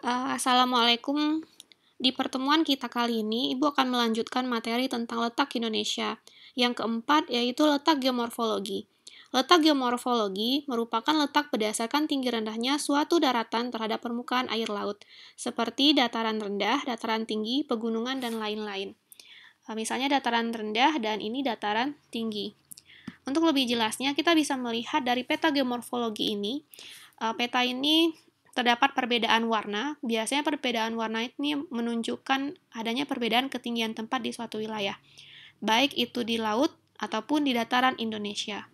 Assalamualaikum. Di pertemuan kita kali ini, Ibu akan melanjutkan materi tentang letak Indonesia. Yang keempat yaitu letak geomorfologi. Letak geomorfologi merupakan letak berdasarkan tinggi rendahnya suatu daratan terhadap permukaan air laut, seperti dataran rendah, dataran tinggi, pegunungan, dan lain-lain. Misalnya dataran rendah dan ini dataran tinggi. Untuk lebih jelasnya, kita bisa melihat dari peta geomorfologi ini. Peta ini terdapat perbedaan warna. Biasanya perbedaan warna ini menunjukkan adanya perbedaan ketinggian tempat di suatu wilayah, baik itu di laut ataupun di dataran Indonesia.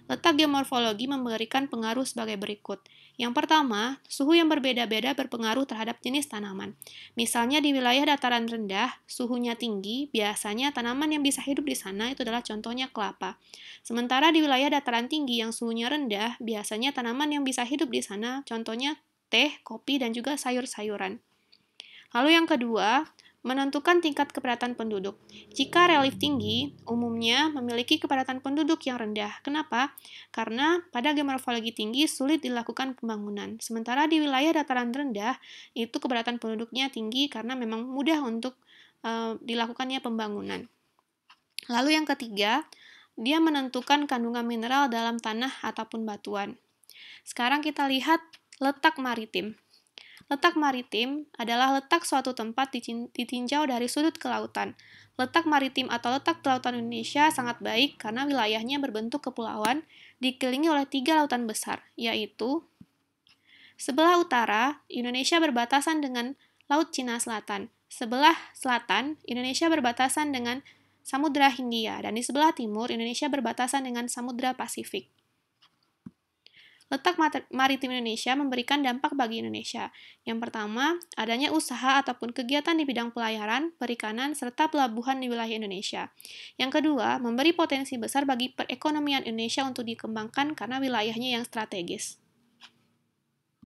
Letak geomorfologi memberikan pengaruh sebagai berikut. Yang pertama, suhu yang berbeda-beda berpengaruh terhadap jenis tanaman. Misalnya di wilayah dataran rendah, suhunya tinggi, biasanya tanaman yang bisa hidup di sana itu adalah contohnya kelapa. Sementara di wilayah dataran tinggi yang suhunya rendah, biasanya tanaman yang bisa hidup di sana, contohnya teh, kopi, dan juga sayur-sayuran. Lalu yang kedua, menentukan tingkat kepadatan penduduk. Jika relief tinggi, umumnya memiliki kepadatan penduduk yang rendah. Kenapa? Karena pada geomorfologi tinggi sulit dilakukan pembangunan. Sementara di wilayah dataran rendah, itu kepadatan penduduknya tinggi karena memang mudah untuk dilakukannya pembangunan. Lalu yang ketiga, dia menentukan kandungan mineral dalam tanah ataupun batuan. Sekarang kita lihat letak maritim. Letak maritim adalah letak suatu tempat ditinjau dari sudut kelautan. Letak maritim atau letak kelautan Indonesia sangat baik karena wilayahnya berbentuk kepulauan, dikelilingi oleh 3 lautan besar, yaitu sebelah utara, Indonesia berbatasan dengan Laut Cina Selatan. Sebelah selatan, Indonesia berbatasan dengan Samudra Hindia, dan di sebelah timur, Indonesia berbatasan dengan Samudra Pasifik. Letak maritim Indonesia memberikan dampak bagi Indonesia. Yang pertama, adanya usaha ataupun kegiatan di bidang pelayaran, perikanan, serta pelabuhan di wilayah Indonesia. Yang kedua, memberi potensi besar bagi perekonomian Indonesia untuk dikembangkan karena wilayahnya yang strategis.